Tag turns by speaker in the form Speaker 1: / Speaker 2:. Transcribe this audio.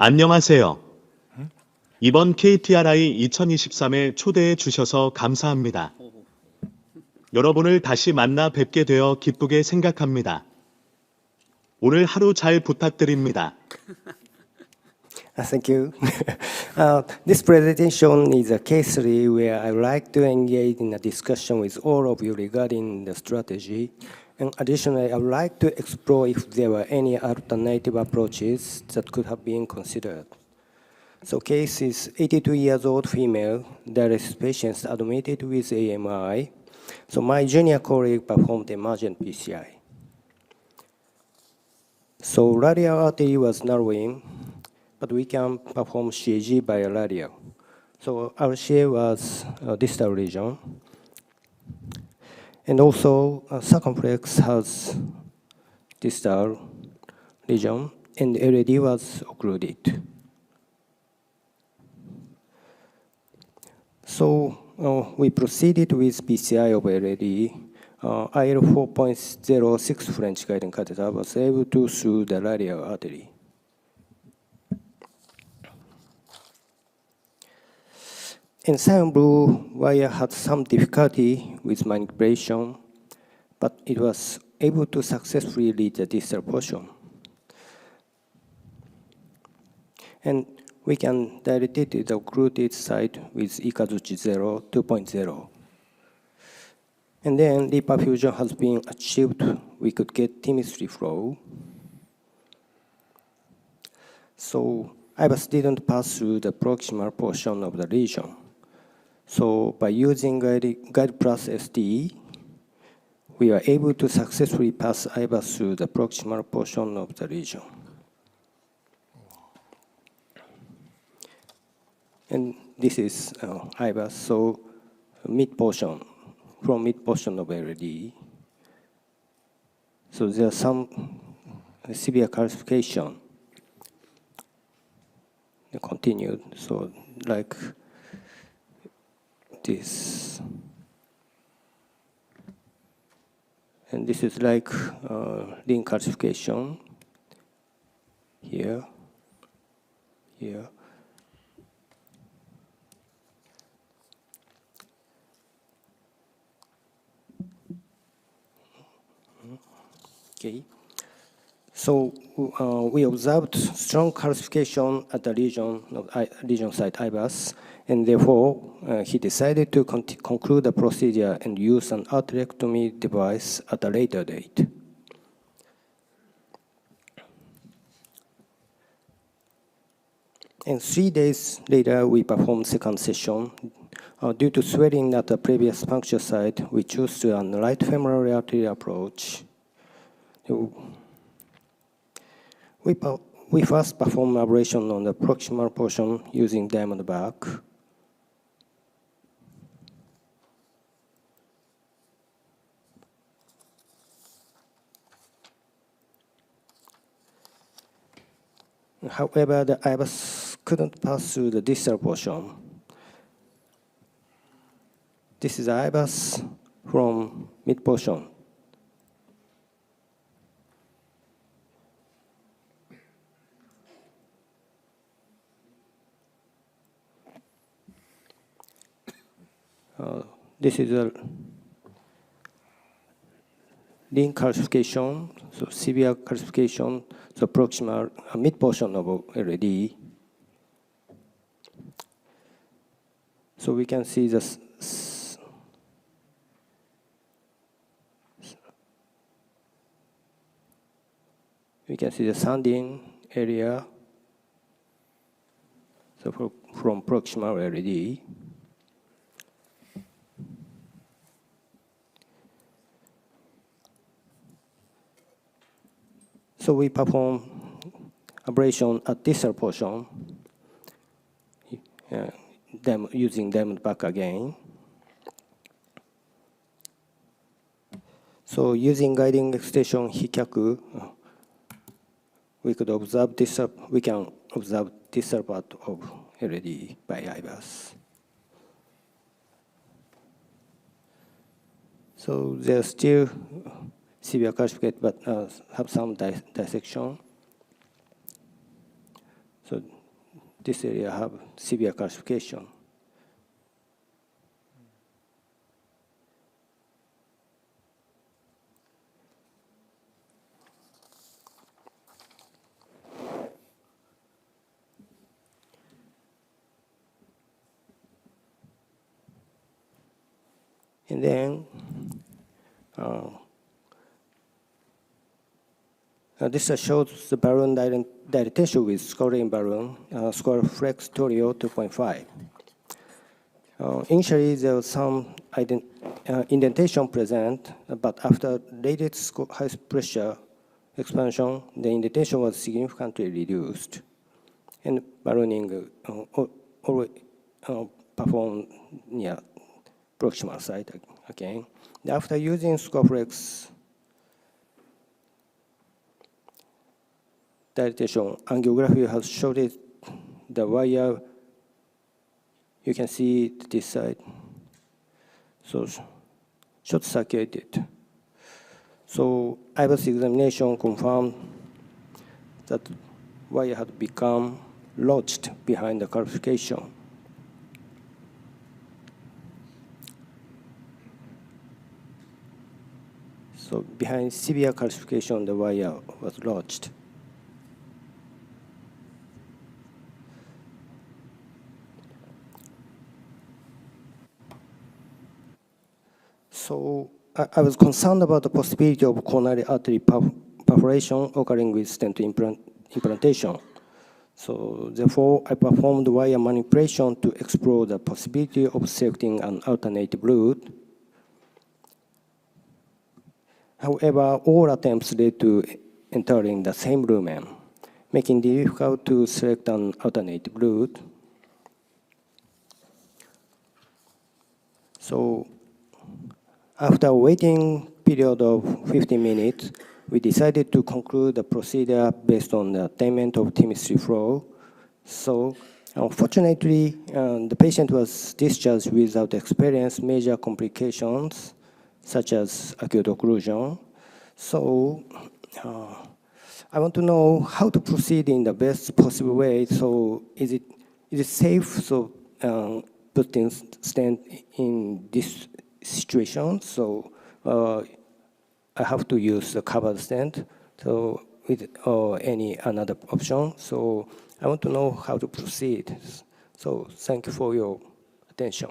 Speaker 1: 안녕하세요. 이번 KTRI 2023에 초대해 주셔서 감사합니다. 여러분을 다시 만나 뵙게 되어 기쁘게 생각합니다. 오늘 하루 잘 부탁드립니다.
Speaker 2: Thank you. This presentation is a case study where I would like to engage in a discussion with all of you regarding the strategy. And additionally, I would like to explore if there were any alternative approaches that could have been considered. So case is 82 years old female, dialysis patient admitted with AMI. So my junior colleague performed emergent PCI. So radial artery was narrowing, but we can perform CAG by radial. So RCA was a distal region. And also circumflex has distal region, and LAD was occluded. So we proceeded with PCI of LAD. IL 4.06 French guiding catheter was able to through the radial artery. And cyan blue wire had some difficulty with manipulation, but it was able to successfully reach the distal portion. And we can dilate the occluded side with Ikazuchi 0, 2.0. And then reperfusion has been achieved. We could get TIMIS flow. So IBAS didn't pass through the proximal portion of the region. So by using Guide Plus ST, we were able to successfully pass IBAS through the proximal portion of the region. And this is IBAS, so mid portion, from mid portion of LD. So there's some severe calcification. They continued, so like this. And this is like ring calcification here, here. Okay. So we observed strong calcification at the region site IBAS, and therefore he decided to conclude the procedure and use an atherectomy device at a later date. And 3 days later, we performed second session. Due to swelling at the previous puncture site, we chose to an right femoral artery approach. We first performed ablation on the proximal portion using diamond back. However, the IBAS couldn't pass through the distal portion. This is IBAS from mid portion. This is a ring calcification, so severe calcification, so proximal mid portion of LAD. So we can see this. We can see the sanding area, so from proximal LAD. So we perform ablation at distal portion, using diamond back again. So using guiding extension Hikyaku, we can observe distal part of LAD by IBAS. So there's still severe calcification, but have some dissection. So this area have severe calcification. And then this shows the balloon dilatation with scoring balloon, score flex Torio 2.5. Initially, there was some indentation present, but after rated high pressure expansion, the indentation was significantly reduced. And ballooning always performed near proximal site again. After using Scoflex dilatation, angiography has showed the wire. You can see this side. So short-circuited. So IVUS examination confirmed that wire had become lodged behind the calcification. So behind severe calcification, the wire was lodged. So I was concerned about the possibility of coronary artery perforation occurring with stent implantation. So therefore, I performed wire manipulation to explore the possibility of selecting an alternative route. However, all attempts led to entering the same lumen, making it difficult to select an alternative route. So after a waiting period of 15 minutes, we decided to conclude the procedure based on the attainment of chemistry flow. So unfortunately, the patient was discharged without experiencing major complications, such as acute occlusion. So I want to know how to proceed in the best possible way. So is it safe? So putting stent in this situation. So I have to use the covered stent. So with any another option. So I want to know how to proceed. So thank you for your attention.